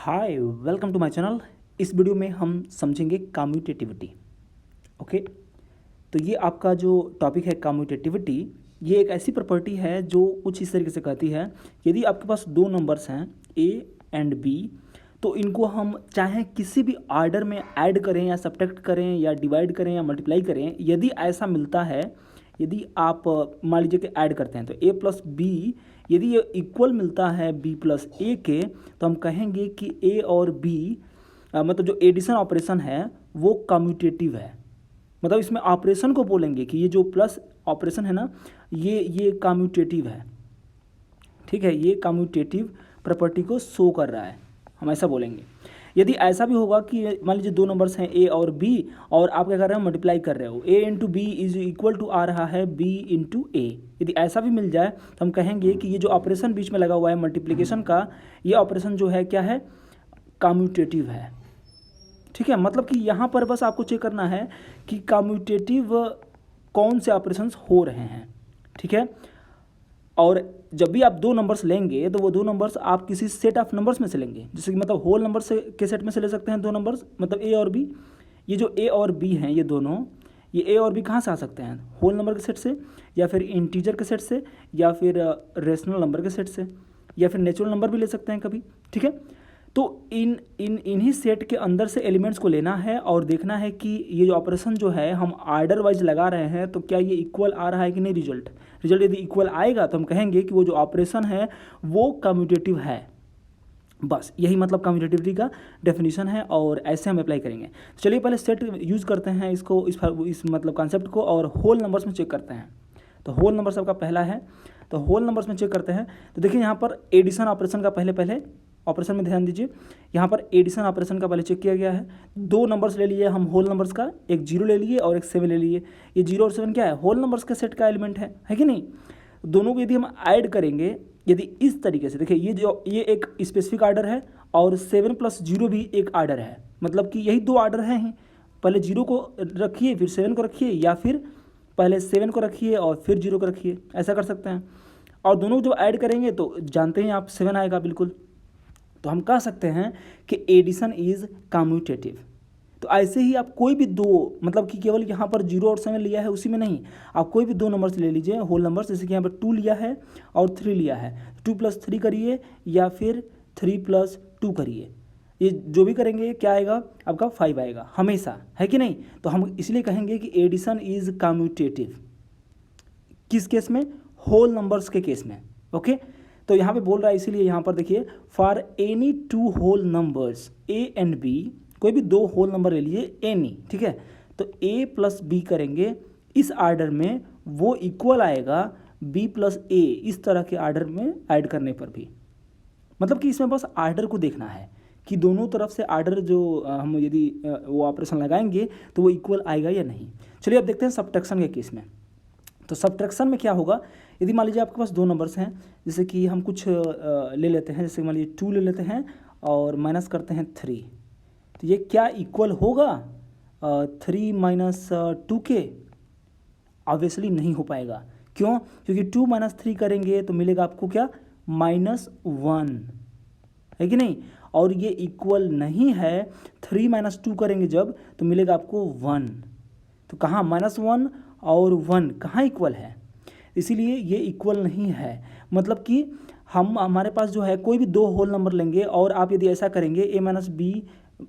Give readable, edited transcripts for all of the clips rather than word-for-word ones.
Hi welcome to my channel. इस video में हम समझेंगे कम्यूटेटिविटी। ओके, तो ये आपका जो टॉपिक है कम्यूटेटिविटी, ये एक ऐसी प्रॉपर्टी है जो कुछ इस तरीके से कहती है, यदि आपके पास दो नंबर्स हैं ए एंड बी, तो इनको हम चाहे किसी भी आर्डर में ऐड करें या सब्ट्रैक्ट करें या डिवाइड करें या मल्टीप्लाई करें, यदि ऐसा मिलता है, यदि आप मान लीजिए कि ऐड करते हैं तो ए प्लस बी, यदि ये इक्वल मिलता है बी प्लस ए के, तो हम कहेंगे कि ए और बी मतलब जो एडिशन ऑपरेशन है वो कम्यूटेटिव है। मतलब इसमें ऑपरेशन को बोलेंगे कि ये जो प्लस ऑपरेशन है ना, ये कम्यूटेटिव है। ठीक है, ये कम्यूटेटिव प्रॉपर्टी को शो कर रहा है, हम ऐसा बोलेंगे। यदि ऐसा भी होगा कि मान लीजिए दो नंबर्स हैं ए और बी, और आप क्या कर रहे हो, मल्टीप्लाई कर रहे हो, A into B is equal to आ रहा है बी इंटू ए। यदि ऐसा भी मिल जाए तो हम कहेंगे कि ये जो ऑपरेशन बीच में लगा हुआ है मल्टीप्लिकेशन का, ये ऑपरेशन जो है क्या है, कम्यूटेटिव है। ठीक है, मतलब कि यहाँ पर बस आपको चेक करना है कि कम्यूटेटिव कौन से ऑपरेशंस हो रहे हैं। ठीक है, और जब भी आप दो नंबर्स लेंगे तो वो दो नंबर्स आप किसी सेट ऑफ नंबर्स में से लेंगे, जैसे कि मतलब होल नंबर से के सेट में से ले सकते हैं दो नंबर्स, मतलब ए और बी। ये जो ए और बी हैं, ये दोनों, ये ए और बी कहाँ से आ सकते हैं, होल नंबर के सेट से, या फिर इंटीजर के सेट से, या फिर रेशनल नंबर के सेट से, या फिर नेचुरल नंबर भी ले सकते हैं कभी। ठीक है, तो इन्हीं सेट के अंदर से एलिमेंट्स को लेना है और देखना है कि ये जो ऑपरेशन जो है हम आर्डर वाइज लगा रहे हैं, तो क्या ये इक्वल आ रहा है कि नहीं। रिजल्ट यदि इक्वल आएगा तो हम कहेंगे कि वो जो ऑपरेशन है वो कम्यूटेटिव है। बस यही मतलब कम्यूटेटिविटी का डेफिनेशन है, और ऐसे हम अप्लाई करेंगे। चलिए पहले सेट यूज़ करते हैं इसको, इस मतलब कॉन्सेप्ट को, और होल नंबर्स में चेक करते हैं। तो होल नंबर सबका पहला है, तो होल नंबर्स में चेक करते हैं। तो देखिए यहाँ पर एडिशन ऑपरेशन का पहले ऑपरेशन में ध्यान दीजिए। यहाँ पर एडिशन ऑपरेशन का पहले चेक किया गया है। दो नंबर्स ले लिए हम होल नंबर्स का, एक जीरो ले लिए और एक 7 ले लिए। ये 0 और 7 क्या है, होल नंबर्स के सेट का एलिमेंट है कि नहीं। दोनों को यदि हम ऐड करेंगे, यदि इस तरीके से देखिए, ये एक स्पेसिफिक आर्डर है, और 7 + 0 भी एक आर्डर है, मतलब कि यही दो आर्डर हैं ही। पहले 0 को रखिए फिर 7 को रखिए, या फिर पहले 7 को रखिए और फिर 0 को रखिए, ऐसा कर सकते हैं। और दोनों को जब ऐड करेंगे तो जानते हैं आप 7 आएगा बिल्कुल। तो हम कह सकते हैं कि एडिशन इज कम्यूटेटिव। तो ऐसे ही आप कोई भी दो, मतलब कि केवल यहाँ पर 0 और 7 लिया है उसी में नहीं, आप कोई भी दो नंबर्स ले लीजिए होल नंबर्स, जैसे कि यहाँ पर 2 लिया है और 3 लिया है, 2 + 3 करिए या फिर 3 + 2 करिए। ये जो भी करेंगे क्या आएगा, आपका 5 आएगा हमेशा, है कि नहीं। तो हम इसलिए कहेंगे कि एडिशन इज कम्यूटेटिव। किस केस में, होल नंबर्स के केस में। ओके, तो यहाँ पे बोल रहा है, इसीलिए यहाँ पर देखिए, for any 2 whole numbers A and B, कोई भी दो होल नंबर ले लिए एनी। ठीक है, तो ए प्लस बी करेंगे इस आर्डर में, वो इक्वल आएगा बी प्लस ए इस तरह के आर्डर में ऐड करने पर भी। मतलब कि इसमें बस आर्डर को देखना है कि दोनों तरफ से आर्डर जो हम यदि वो ऑपरेशन लगाएंगे तो वो इक्वल आएगा या नहीं। चलिए अब देखते हैं सब्ट्रैक्शन के केस में। तो सब्ट्रैक्शन में क्या होगा, यदि मान लीजिए आपके पास दो नंबर्स हैं, जैसे कि हम कुछ ले लेते हैं, जैसे मान लीजिए 2 ले लेते हैं और माइनस करते हैं 3, तो ये क्या इक्वल होगा 3 - 2 के। ऑब्वियसली नहीं हो पाएगा। क्यों, क्योंकि 2 - 3 करेंगे तो मिलेगा आपको क्या, -1, है कि नहीं। और ये इक्वल नहीं है, 3 - 2 करेंगे जब तो मिलेगा आपको 1। तो कहाँ -1 और 1 कहाँ इक्वल है, इसीलिए ये इक्वल नहीं है। मतलब कि हमारे पास जो है कोई भी दो होल नंबर लेंगे, और आप यदि ऐसा करेंगे a - b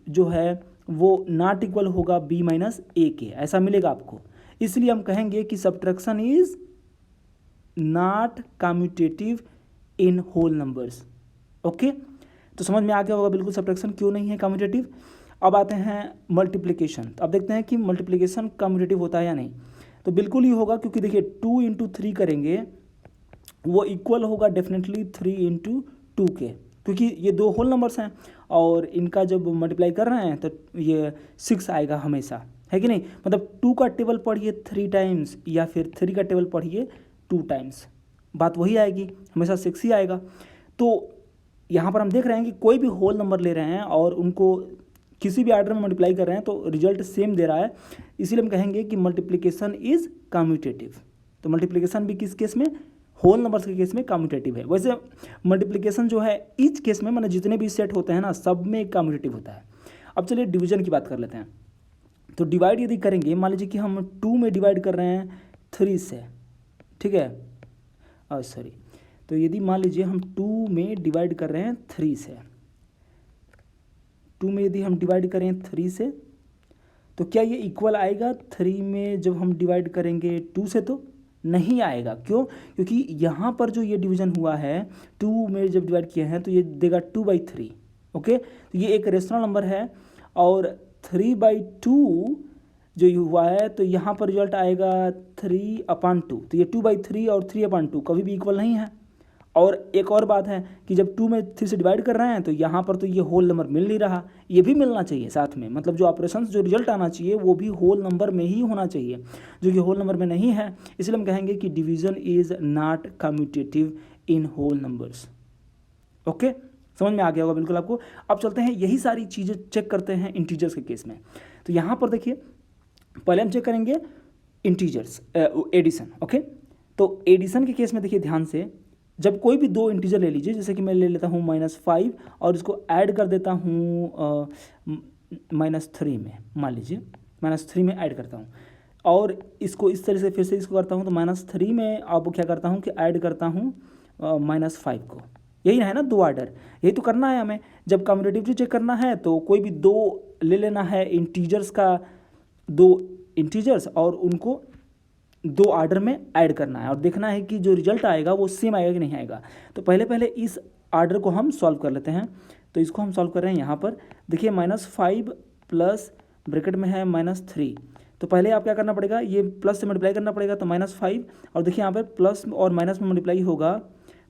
जो है वो नॉट इक्वल होगा b - a के, ऐसा मिलेगा आपको। इसलिए हम कहेंगे कि subtraction is not commutative in whole numbers. Okay, तो समझ में आ गया होगा बिल्कुल सब्ट्रैक्शन क्यों नहीं है कम्यूटेटिव। अब आते हैं मल्टीप्लिकेशन। तो अब देखते हैं कि मल्टीप्लिकेशन कम्यूटेटिव होता है या नहीं। तो बिल्कुल ही होगा, क्योंकि देखिए 2 × 3 करेंगे वो इक्वल होगा डेफिनेटली 3 × 2 के, क्योंकि ये दो होल नंबर्स हैं और इनका जब मल्टीप्लाई कर रहे हैं तो ये 6 आएगा हमेशा, है कि नहीं। मतलब 2 का टेबल पढ़िए 3 टाइम्स या फिर 3 का टेबल पढ़िए 2 टाइम्स, बात वही आएगी, हमेशा 6 ही आएगा। तो यहाँ पर हम देख रहे हैं कि कोई भी होल नंबर ले रहे हैं और उनको किसी भी आर्डर में मल्टीप्लाई कर रहे हैं तो रिजल्ट सेम दे रहा है, इसीलिए हम कहेंगे कि मल्टीप्लिकेशन इज कम्यूटेटिव। तो मल्टीप्लिकेशन भी किस केस में, होल नंबर्स के केस में कम्यूटेटिव है। वैसे मल्टीप्लिकेशन जो है ईच केस में मैंने जितने भी सेट होते हैं ना सब में कम्यूटेटिव होता है। अब चलिए डिवीजन की बात कर लेते हैं। तो डिवाइड यदि करेंगे, मान लीजिए कि हम 2 में डिवाइड कर रहे हैं 3 से, ठीक है, सॉरी, तो यदि मान लीजिए हम 2 में डिवाइड कर रहे हैं 3 से, 2 में यदि हम डिवाइड करें 3 से, तो क्या ये इक्वल आएगा 3 में जब हम डिवाइड करेंगे 2 से? तो नहीं आएगा। क्यों? क्योंकि यहाँ पर जो ये डिवीजन हुआ है 2 में जब डिवाइड किए हैं तो ये देगा 2/3। ओके, तो ये एक रेशनल नंबर है और 3/2 जो हुआ है तो यहाँ पर रिजल्ट आएगा 3/2। तो ये 2/3 और 3/2 कभी भी इक्वल नहीं है। और एक और बात है कि जब 2 में 3 से डिवाइड कर रहे हैं तो यहाँ पर तो ये होल नंबर मिल नहीं रहा, ये भी मिलना चाहिए साथ में। मतलब जो ऑपरेशंस जो रिजल्ट आना चाहिए वो भी होल नंबर में ही होना चाहिए, जो कि होल नंबर में नहीं है। इसलिए हम कहेंगे कि division is not commutative in whole numbers. Okay, समझ में आ गया होगा बिल्कुल आपको। अब चलते हैं यही सारी चीज़ें चेक करते हैं इंटीजर्स के केस में। तो यहाँ पर देखिए पहले हम चेक करेंगे इंटीजर्स एडिशन। ओके, तो एडिशन के केस में देखिए ध्यान से, जब कोई भी दो इंटीजर ले लीजिए, जैसे कि मैं ले लेता हूँ -5 और इसको ऐड कर देता हूँ -3 में, मान लीजिए -3 में ऐड करता हूँ और इसको इस तरह से फिर से इसको करता हूँ तो -3 में अब क्या करता हूँ कि ऐड करता हूँ -5 को। यही है ना दो ऑर्डर, यही तो करना है हमें। जब कम्यूटेटिव चेक करना है तो कोई भी दो ले लेना है इंटीजर्स का, दो इंटीजर्स, और उनको दो ऑर्डर में ऐड करना है और देखना है कि जो रिजल्ट आएगा वो सेम आएगा कि नहीं आएगा। तो पहले इस ऑर्डर को हम सॉल्व कर लेते हैं। तो इसको हम सॉल्व कर रहे हैं यहाँ पर। देखिए -5 प्लस ब्रैकेट में है -3, तो पहले आप क्या करना पड़ेगा, ये प्लस से मल्टीप्लाई करना पड़ेगा। तो -5 और देखिए यहाँ पर प्लस और माइनस में मल्टीप्लाई होगा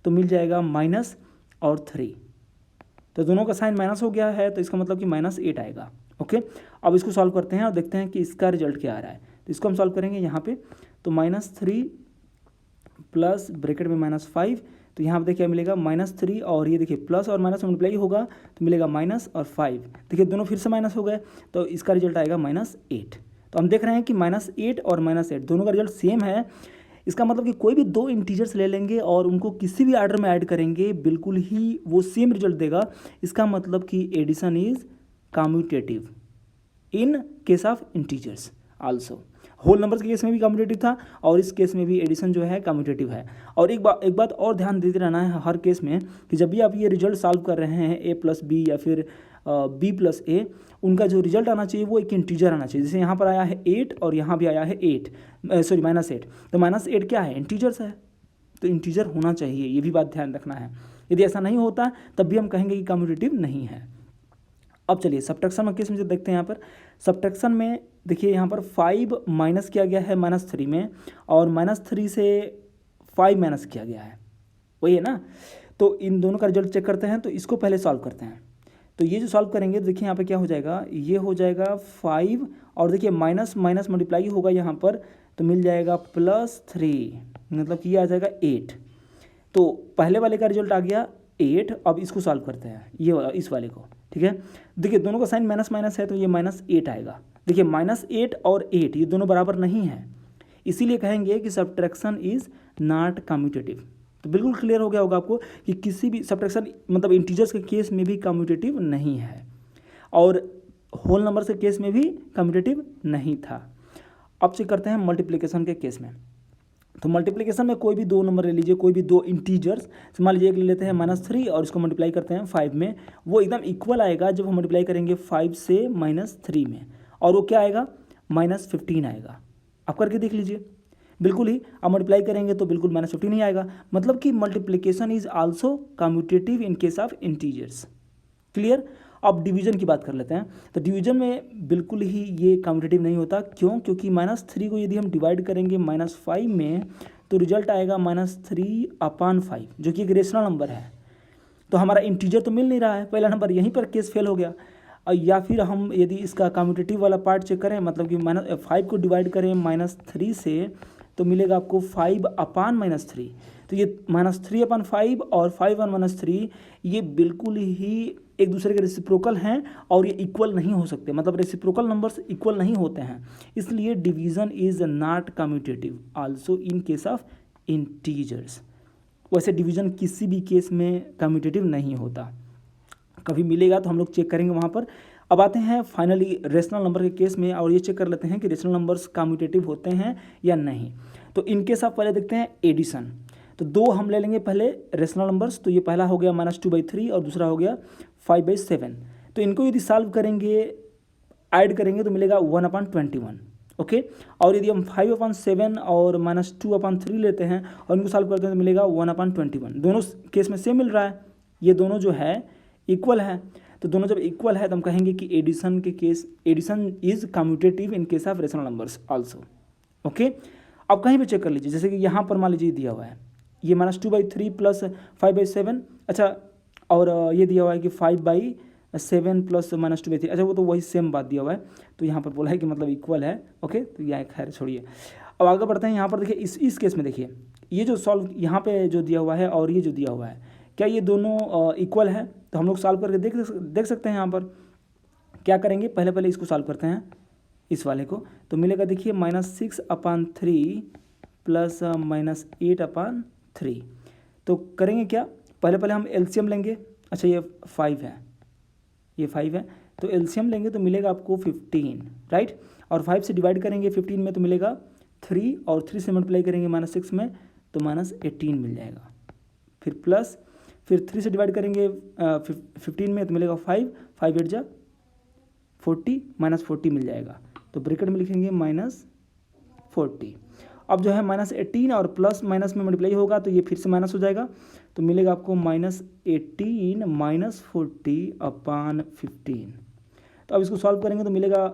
तो मिल जाएगा माइनस और 3, तो दोनों का साइन माइनस हो गया है तो इसका मतलब कि -8 आएगा। ओके, अब इसको सॉल्व करते हैं और देखते हैं कि इसका रिजल्ट क्या आ रहा है। तो इसको हम सॉल्व करेंगे यहाँ पे, तो -3 प्लस ब्रैकेट में -5, तो यहाँ पे देखिए क्या मिलेगा -3 और ये देखिए प्लस और माइनस मल्टीप्लाई होगा तो मिलेगा माइनस और 5। देखिए दोनों फिर से माइनस हो गए तो इसका रिजल्ट आएगा -8। तो हम देख रहे हैं कि -8 और -8 दोनों का रिजल्ट सेम है। इसका मतलब कि कोई भी दो इंटीजर्स ले लेंगे और उनको किसी भी ऑर्डर में ऐड करेंगे बिल्कुल ही वो सेम रिजल्ट देगा। इसका मतलब कि addition is commutative in case of integers also. Whole numbers के केस में भी कम्यूटेटिव था और इस केस में भी एडिशन जो है कम्यूटेटिव है। और एक बात और ध्यान देते रहना है हर केस में कि जब भी आप ये रिजल्ट सॉल्व कर रहे हैं a+b या फिर b+a, उनका जो रिजल्ट आना चाहिए वो एक इंटीजर आना चाहिए। जैसे यहाँ पर आया है 8 और यहाँ भी आया है -8, तो -8 क्या है, इंटीजर्स है, तो इंटीजर होना चाहिए, ये भी बात ध्यान रखना है। यदि ऐसा नहीं होता तब भी हम कहेंगे कि कम्यूटेटिव नहीं है। अब चलिए सब्ट्रैक्शन में केस में जो देखते हैं, यहाँ पर सब्ट्रैक्शन में देखिए यहाँ पर 5 माइनस किया गया है -3 में और -3 से 5 माइनस किया गया है, वही है ना। तो इन दोनों का रिजल्ट चेक करते हैं। तो इसको पहले सॉल्व करते हैं। तो ये जो सॉल्व करेंगे देखिए यहाँ पे क्या हो जाएगा, ये हो जाएगा 5 और देखिए माइनस माइनस मल्टीप्लाई होगा यहाँ पर तो मिल जाएगा +3, मतलब कि ये आ जाएगा 8। तो पहले वाले का रिजल्ट आ गया 8। अब इसको सॉल्व करते हैं, ये इस वाले को, ठीक है। देखिए दोनों का साइन माइनस माइनस है तो ये -8 आएगा। देखिए -8 और 8 ये दोनों बराबर नहीं है, इसीलिए कहेंगे कि सब्ट्रैक्शन इज नॉट कम्यूटेटिव। तो बिल्कुल क्लियर हो गया होगा आपको कि किसी भी सब्ट्रैक्शन मतलब इंटीजर्स के केस में भी कम्यूटेटिव नहीं है और होल नंबर के केस में भी कम्यूटेटिव नहीं था। अब चेक करते हैं मल्टीप्लिकेशन के केस में। तो मल्टीप्लिकेशन में कोई भी दो नंबर ले लीजिए, कोई भी दो इंटीजर्स, मान लीजिए एक ले लेते हैं -3 और इसको मल्टीप्लाई करते हैं 5 में, वो एकदम इक्वल आएगा जब हम मल्टीप्लाई करेंगे 5 से -3 में, और वो क्या आएगा -15 आएगा। आप करके देख लीजिए, बिल्कुल ही आप मल्टीप्लाई करेंगे तो बिल्कुल -15 ही आएगा। मतलब कि multiplication is also commutative in case of integers. Clear. अब डिवीजन की बात कर लेते हैं। तो डिवीजन में बिल्कुल ही ये कम्यूटेटिव नहीं होता। क्यों? क्योंकि -3 को यदि हम डिवाइड करेंगे -5 में तो रिजल्ट आएगा -3/5, जो कि एक रेशनल नंबर है। तो हमारा इंटीजर तो मिल नहीं रहा है, पहला नंबर यहीं पर केस फेल हो गया। या फिर हम यदि इसका कम्यूटेटिव वाला पार्ट चेक करें, मतलब कि -5 को डिवाइड करें -3 से तो मिलेगा आपको 5/-3। तो ये -3/5 और 5/-3 ये बिल्कुल ही एक दूसरे के रेसिप्रोकल हैं और ये इक्वल नहीं हो सकते, मतलब रेसिप्रोकल नंबर्स इक्वल नहीं होते हैं। इसलिए division is not commutative also in case of integers. वैसे डिवीज़न किसी भी केस में कम्यूटेटिव नहीं होता, कभी मिलेगा तो हम लोग चेक करेंगे वहाँ पर। अब आते हैं फाइनली रेशनल नंबर के केस में और ये चेक कर लेते हैं कि रेशनल नंबर्स कम्यूटेटिव होते हैं या नहीं। तो इन केस आप पहले देखते हैं एडिशन। तो दो हम ले लेंगे पहले रेशनल नंबर्स। तो ये पहला हो गया -2/3 और दूसरा हो गया 5/7। तो इनको यदि सॉल्व करेंगे, ऐड करेंगे तो मिलेगा 1/21। ओके, और यदि हम 5/7 और -2/3 लेते हैं और इनको सॉल्व करते हैं तो मिलेगा 1/21। दोनों केस में सेम मिल रहा है, ये दोनों जो है इक्वल है। तो दोनों जब इक्वल है तो हम कहेंगे कि एडिशन के case, addition is commutative in case of rational numbers also. Okay, अब कहीं भी चेक कर लीजिए, जैसे कि यहाँ पर मान लीजिए दिया हुआ है ये -2/3 प्लस 5/7, अच्छा, और ये दिया हुआ है कि 5/7 प्लस -2/3, अच्छा वो तो वही सेम बात दिया हुआ है, तो यहाँ पर बोला है कि मतलब इक्वल है। ओके, तो यह खैर छोड़िए, अब आगे बढ़ते हैं। यहाँ पर देखिए इस केस में देखिए ये जो सॉल्व यहाँ पे जो दिया हुआ है और ये जो दिया हुआ है, क्या ये दोनों इक्वल है? तो हम लोग सॉल्व करके देख सकते हैं। यहाँ पर क्या करेंगे, पहले इसको सॉल्व करते हैं, इस वाले को। तो मिलेगा देखिए -6/3 प्लस -8/3। तो करेंगे क्या, पहले हम एलसीएम लेंगे। अच्छा ये 5 है, ये 5 है, तो एलसीएम लेंगे तो मिलेगा आपको 15, राइट। और 5 से डिवाइड करेंगे 15 में तो मिलेगा 3, और 3 से मल्टीप्लाई करेंगे -6 में तो -18 मिल जाएगा। फिर प्लस, फिर 3 से डिवाइड करेंगे 15 में तो मिलेगा 5, 5 8 जा 40, -40 मिल जाएगा। तो ब्रैकेट में लिखेंगे -40। अब जो है -18 और प्लस माइनस में मल्टीप्लाई होगा तो ये फिर से माइनस हो जाएगा, तो मिलेगा आपको -18 -40/15। तो अब इसको सॉल्व करेंगे तो मिलेगा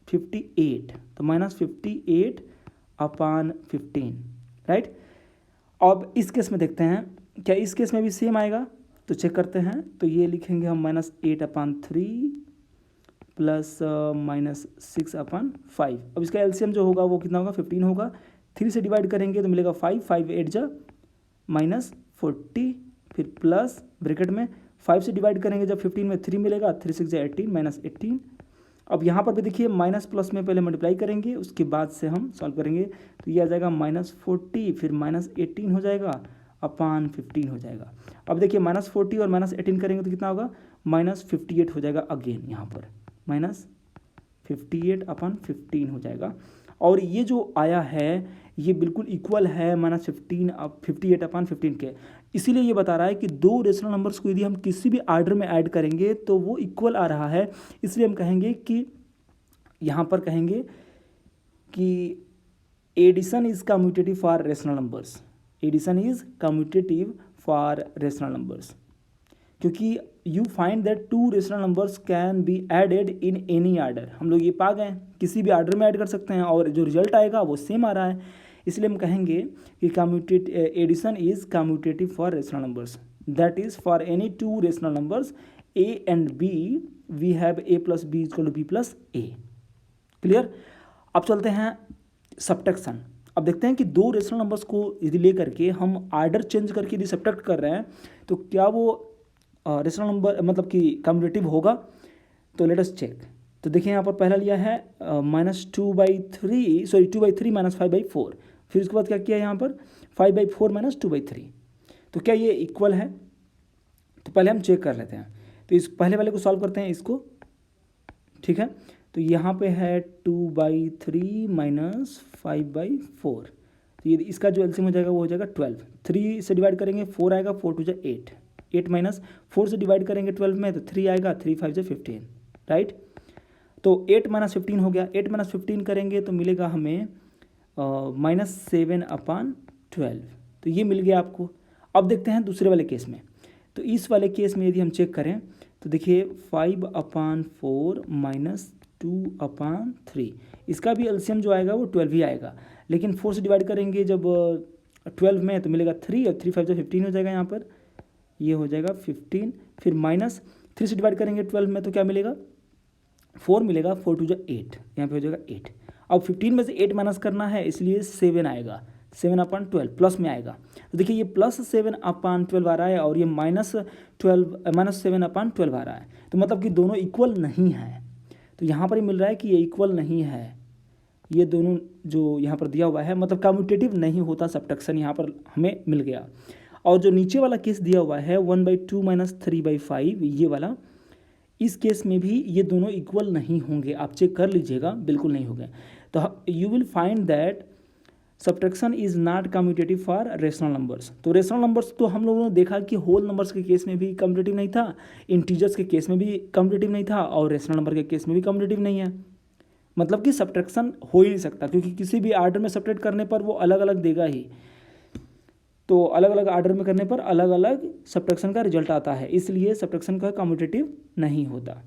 58, तो -58/15, राइट। अब इस केस में देखते हैं क्या इस केस में भी सेम आएगा, तो चेक करते हैं। तो ये लिखेंगे हम -8/3 प्लस -6/5। अब इसका एलसीएम जो होगा वो कितना होगा, 15 होगा। 3 से डिवाइड करेंगे तो मिलेगा 5, 5 8 जा -40, फिर प्लस ब्रैकेट में 5 से डिवाइड करेंगे जब 15 में 3 मिलेगा, 3 6 जा 18, -18। अब यहाँ पर भी देखिए माइनस प्लस में पहले मल्टीप्लाई करेंगे, उसके बाद से हम सॉल्व करेंगे, तो ये आ जाएगा -40, फिर -18 हो जाएगा अपान 15 हो जाएगा। अब देखिए -40 और -18 करेंगे तो कितना होगा, -58 हो जाएगा। अगेन यहाँ पर -58/15 हो जाएगा। और ये जो आया है ये बिल्कुल इक्वल है -58/15 के। इसीलिए ये बता रहा है कि दो रेशनल नंबर्स को यदि हम किसी भी आर्डर में ऐड करेंगे तो वो इक्वल आ रहा है। इसलिए हम कहेंगे कि यहाँ पर कहेंगे कि addition is commutative for rational numbers, addition is commutative for rational numbers, क्योंकि you find that two rational numbers can be added in any order. हम लोग ये पा गए किसी भी आर्डर में ऐड कर सकते हैं और जो रिजल्ट आएगा वो सेम आ रहा है। इसलिए हम कहेंगे कि addition is commutative for rational numbers, that is for any two rational numbers a and b we have a + b = b + a। Clear. अब चलते हैं सब्ट्रैक्शन। अब देखते हैं कि दो रेशनल नंबर्स को यदि लेकर के हम आर्डर चेंज करके यदि सब्ट्रैक्ट कर रहे हैं तो क्या वो रेशनल नंबर मतलब कि कम्यूटेटिव होगा। तो लेट अस चेक। तो देखिए यहाँ पर पहला लिया है -2/3 -5/4, फिर उसके बाद क्या किया यहाँ पर 5/4 - 2/3। तो क्या ये इक्वल है, तो पहले हम चेक कर लेते हैं। तो इस पहले वाले को सॉल्व करते हैं इसको, ठीक है। तो यहाँ पे है 2/3 - 5/4, तो ये इसका जो एलसीएम हो जाएगा वो हो जाएगा 12। 3 से डिवाइड करेंगे 4 आएगा, 4 2 = 8, 8 - 4 से डिवाइड करेंगे 12 में तो 3 आएगा, 3 5 = 15, राइट। तो 8 - 15 हो गया। 8 - 15 करेंगे तो मिलेगा हमें -7/12, तो ये मिल गया आपको। अब देखते हैं दूसरे वाले केस में। तो इस वाले केस में यदि हम चेक करें तो देखिए 5/4 - 2/3, इसका भी एलसीएम जो आएगा वो 12 ही आएगा। लेकिन 4 से डिवाइड करेंगे जब 12 में तो मिलेगा 3, और 3 5 = 15 हो जाएगा। यहाँ पर ये हो जाएगा 15, फिर -3 से डिवाइड करेंगे 12 में तो क्या मिलेगा 4 मिलेगा, 4 2 = 8, यहाँ पे हो जाएगा 8। अब 15 में से 8 माइनस करना है इसलिए 7 आएगा, 7/12 प्लस में आएगा। तो देखिए ये +7/12 आ रहा है और ये -7/12 आ रहा है, तो मतलब कि दोनों इक्वल नहीं है। तो यहाँ पर ही मिल रहा है कि ये इक्वल नहीं है, ये दोनों जो यहाँ पर दिया हुआ है मतलब कम्यूटेटिव नहीं होता। सब्ट्रैक्शन यहाँ पर हमें मिल गया। और जो नीचे वाला केस दिया हुआ है 1/2 माइनस 3/5 ये वाला, इस केस में भी ये दोनों इक्वल नहीं होंगे, आप चेक कर लीजिएगा, बिल्कुल नहीं होंगे। तो you will find that subtraction is not commutative for rational numbers. तो रेशनल नंबर्स तो हम लोगों ने देखा कि होल नंबर्स के केस में भी कम्यूटेटिव नहीं था, इंटीजर्स के केस में भी कम्यूटेटिव नहीं था, और रेशनल नंबर के केस में भी कम्यूटेटिव नहीं है। मतलब कि सब्ट्रैक्शन हो ही नहीं सकता, क्योंकि किसी भी आर्डर में सब्ट्रैक्ट करने पर वो अलग अलग देगा ही। तो अलग अलग आर्डर में करने पर अलग अलग सब्ट्रैक्शन का रिजल्ट आता है, इसलिए सब्ट्रैक्शन का कम्यूटेटिव नहीं होता।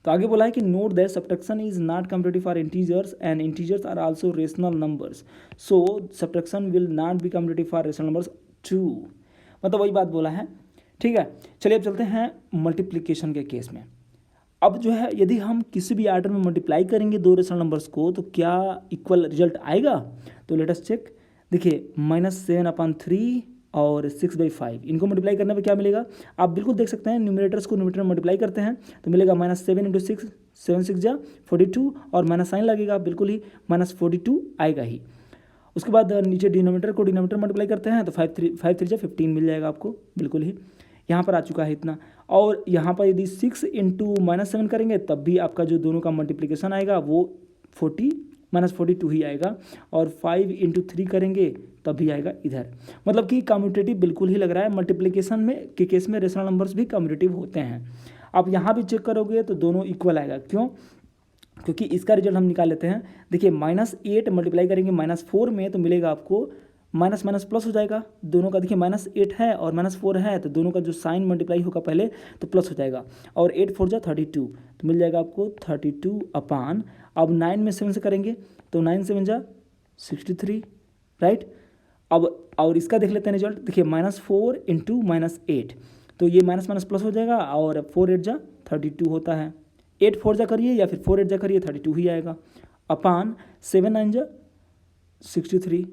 तो आगे बोला है कि note that subtraction is not commutative for integers and integers are also rational numbers, so subtraction will not be commutative for rational numbers too. मतलब वही बात बोला है, ठीक है। चलिए अब चलते हैं मल्टीप्लिकेशन के केस में। अब जो है यदि हम किसी भी आर्डर में मल्टीप्लाई करेंगे दो रेशनल नंबर्स को तो क्या इक्वल रिजल्ट आएगा? तो लेट अस चेक। देखिए -7/3 और 6/5 इनको मल्टीप्लाई करने पे क्या मिलेगा? आप बिल्कुल देख सकते हैं, न्यूमरेटर्स को न्यूमरेटर में मल्टीप्लाई करते हैं तो मिलेगा -7 × 6, 7 6 जा 42, और माइनस साइन लगेगा, बिल्कुल ही -42 आएगा ही। उसके बाद नीचे डिनोमिनेटर को डिनोमिनेटर मल्टीप्लाई करते हैं तो 5 3 जा 15 मिल जाएगा आपको, बिल्कुल ही यहाँ पर आ चुका है इतना। और यहाँ पर यदि 6 × -7 करेंगे तब भी आपका जो दोनों का मल्टीप्लिकेशन आएगा वो 40 -42 ही आएगा, और 5 × 3 करेंगे तब भी आएगा इधर। मतलब कि कम्यूटेटिव बिल्कुल ही लग रहा है। मल्टीप्लिकेशन में के केस में रेशनल नंबर्स भी कम्यूटेटिव होते हैं। आप यहाँ भी चेक करोगे तो दोनों इक्वल आएगा। क्यों? क्योंकि इसका रिजल्ट हम निकाल लेते हैं। देखिए -8 मल्टीप्लाई करेंगे -4 में तो मिलेगा आपको माइनस माइनस प्लस हो जाएगा दोनों का। देखिए -8 है और -4 है तो दोनों का जो साइन मल्टीप्लाई होगा पहले तो प्लस हो जाएगा, और 8 4 जा 32 तो मिल जाएगा आपको 32/। अब 9 में 7 से करेंगे तो 9 7 जा 63, राइट। अब और इसका देख लेते हैं रिजल्ट। देखिए -4 × -8 तो ये माइनस माइनस प्लस हो जाएगा, और 4 8 जा 32 होता है। 8 4 जा करिए या फिर 4 8 जा करिए 32 ही आएगा, अपान 7 9 जा 63।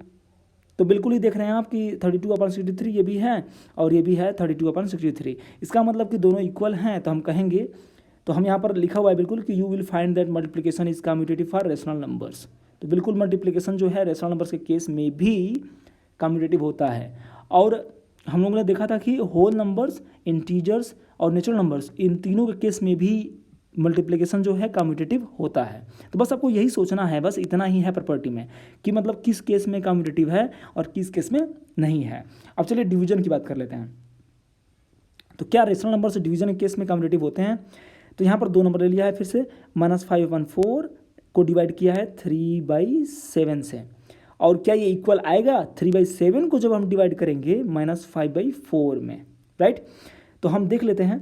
तो बिल्कुल ही देख रहे हैं आप कि 32/63 ये भी है और ये भी है 32/63। इसका मतलब कि दोनों इक्वल हैं। तो हम कहेंगे, तो हम यहाँ पर लिखा हुआ है बिल्कुल कि you will find that multiplication is commutative for rational numbers. तो बिल्कुल मल्टीप्लिकेशन जो है रेशनल नंबर्स के केस में भी कम्यूटेटिव होता है। और हम लोगों ने देखा था कि होल नंबर्स, इंटीजर्स और नेचुरल नंबर्स, इन तीनों के केस में भी मल्टीप्लिकेशन जो है कम्यूटेटिव होता है। तो बस आपको यही सोचना है, बस इतना ही है प्रॉपर्टी में कि मतलब किस केस में कम्यूटेटिव है और किस केस में नहीं है। अब चलिए डिवीजन की बात कर लेते हैं। तो क्या रेशनल नंबर से डिवीजन के केस में कम्यूटेटिव होते हैं? तो यहाँ पर 2 नंबर ले लिया है, फिर से -5/4 को डिवाइड किया है 3/7 से, और क्या ये इक्वल आएगा 3/7 को जब हम डिवाइड करेंगे -5/4 में, राइट। तो हम देख लेते हैं,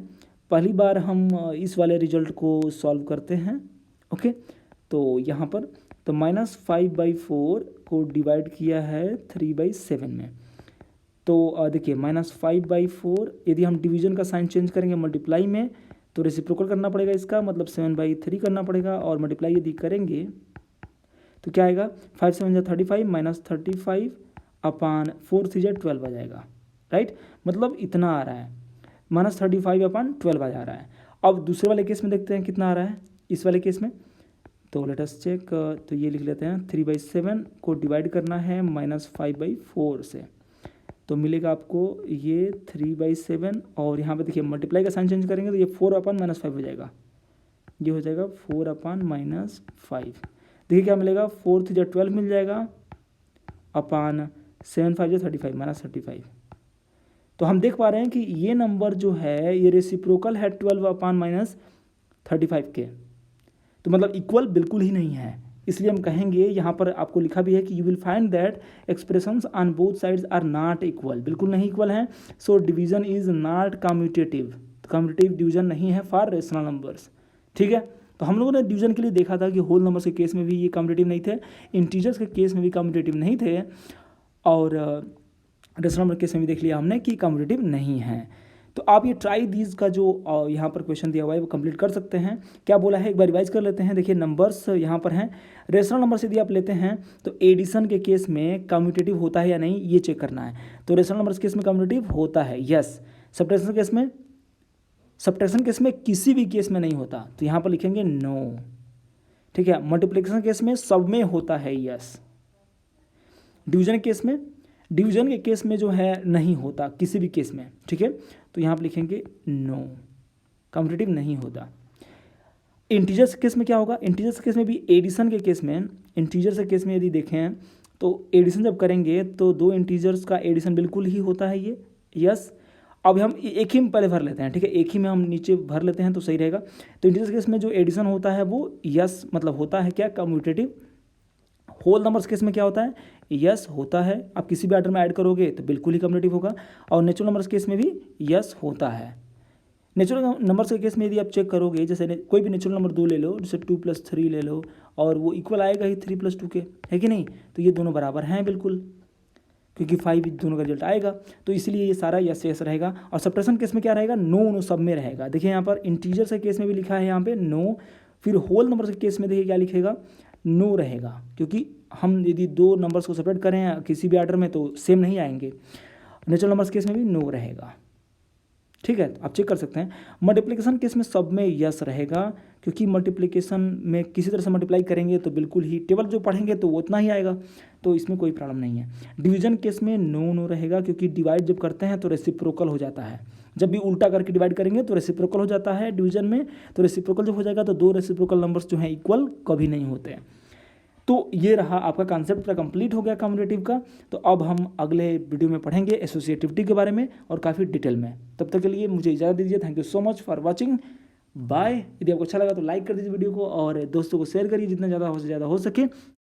पहली बार हम इस वाले रिजल्ट को सॉल्व करते हैं, ओके। तो यहाँ पर तो -5/4 को डिवाइड किया है 3/7 में, तो देखिए -5/4 यदि हम डिवीजन का साइन चेंज करेंगे मल्टीप्लाई में तो रेसिप्रोकल करना पड़ेगा इसका, मतलब 7/3 करना पड़ेगा, और मल्टीप्लाई यदि करेंगे तो क्या आएगा 5 7 जा 35 -35 अपान 4 3 जा 12 आ जाएगा, राइट। मतलब इतना आ रहा है, -35/12 आ जा रहा है। अब दूसरे वाले केस में देखते हैं कितना आ रहा है इस वाले केस में। तो लेट अस चेक। तो ये लिख लेते हैं 3/7 को डिवाइड करना है -5/4 से, तो मिलेगा आपको ये 3/7, और यहाँ पे देखिए मल्टीप्लाई का साइन चेंज करेंगे तो ये 4/-5 हो जाएगा, ये हो जाएगा 4/-5। देखिए क्या मिलेगा 4 3 जा 12 मिल जाएगा, अपान 7 5 जा 35 -35। तो हम देख पा रहे हैं कि ये नंबर जो है ये रेसिप्रोकल है 12/-35 के, तो मतलब इक्वल बिल्कुल ही नहीं है। इसलिए हम कहेंगे, यहाँ पर आपको लिखा भी है कि you will find that expressions on both sides are not equal, बिल्कुल नहीं इक्वल हैं। So division is not commutative, commutative division नहीं है फॉर रेशनल नंबर्स, ठीक है। तो हम लोगों ने डिवीजन के लिए देखा था कि होल नंबर्स के केस में भी ये कम्यूटेटिव नहीं थे, इंटीजर्स के केस में भी कम्यूटेटिव नहीं थे, और रेशनल नंबर केस में भी देख लिया हमने कि कम्यूटेटिव नहीं है। तो आप ये ट्राई दीज का जो यहाँ पर क्वेश्चन दिया हुआ है वो कंप्लीट कर सकते हैं। क्या बोला है एक बार रिवाइज कर लेते हैं। देखिए नंबर्स यहाँ पर हैं, रेशनल नंबर से यदि आप लेते हैं तो एडिशन के केस में कम्यूटेटिव होता है या नहीं ये चेक करना है। तो रेशनल नंबर के केस में कम्यूटेटिव होता है, यस। सब्ट्रैक्शन केस में किसी भी केस में नहीं होता, तो यहाँ पर लिखेंगे नो, ठीक है। मल्टीप्लिकेशन केस में सब में होता है, यस। डिवीजन केस में डिवीजन के केस में जो है नहीं होता किसी भी केस में, ठीक है। तो यहाँ आप लिखेंगे नो, कम्यूटेटिव नहीं होता। इंटीजर्स के केस में क्या होगा, इंटीजर्स के केस में भी एडिशन के केस में, इंटीजर्स के केस में यदि देखें तो एडिशन जब करेंगे तो दो इंटीजर्स का एडिशन बिल्कुल ही होता है ये, यस। अब हम एक ही में पहले भर लेते हैं, ठीक है, एक ही में हम नीचे भर लेते हैं तो सही रहेगा। तो इंटीजर्स के केस में जो एडिशन होता है वो यस मतलब होता है क्या, कम्यूटेटिव। होल नंबर्स केस में क्या होता है, यस होता है। आप किसी भी ऑर्डर में ऐड करोगे तो बिल्कुल ही कम्यूटेटिव होगा। और नेचुरल नंबर्स केस में भी यस होता है। नेचुरल नंबर्स के केस में यदि आप चेक करोगे, जैसे कोई भी नेचुरल नंबर दो ले लो, जैसे 2+3 ले लो, और वो इक्वल आएगा ही 3+2 के, है कि नहीं। तो ये दोनों बराबर हैं बिल्कुल, क्योंकि 5 दोनों का रिजल्ट आएगा, तो इसलिए ये सारा यस यस रहेगा। और सब्ट्रैक्शन केस में क्या रहेगा, नो नो सब में रहेगा। देखिए यहाँ पर इंटीजर के केस में भी लिखा है यहाँ पे नो, फिर होल नंबर के केस में देखिए क्या लिखेगा, नो रहेगा, क्योंकि हम यदि दो नंबर्स को सेपरेट करें किसी भी ऑर्डर में तो सेम नहीं आएंगे। नेचुरल नंबर्स केस में भी नो रहेगा, ठीक है। आप चेक कर सकते हैं। मल्टीप्लिकेशन केस में सब में यस रहेगा, क्योंकि मल्टीप्लिकेशन में किसी तरह से मल्टीप्लाई करेंगे तो बिल्कुल ही टेबल जो पढ़ेंगे तो वो उतना ही आएगा, तो इसमें कोई प्रॉब्लम नहीं है। डिवीजन केस में नो नो रहेगा, क्योंकि डिवाइड जब करते हैं तो रेसिप्रोकल हो जाता है। जब भी उल्टा करके डिवाइड करेंगे तो रेसिप्रोकल हो जाता है डिवीजन में, तो रेसिप्रोकल जब हो जाएगा तो दो रेसिप्रोकल नंबर्स जो हैं इक्वल कभी नहीं होते हैं। तो ये रहा आपका कॉन्सेप्ट पूरा कंप्लीट हो गया कम्यूटेटिव का। तो अब हम अगले वीडियो में पढ़ेंगे एसोसिएटिविटी के बारे में और काफ़ी डिटेल में। तब तक के लिए मुझे इजाज़त दीजिए। Thank you so much for watching, bye. यदि आपको अच्छा लगा तो लाइक कर दीजिए वीडियो को और दोस्तों को शेयर करिए जितना ज़्यादा हो सके।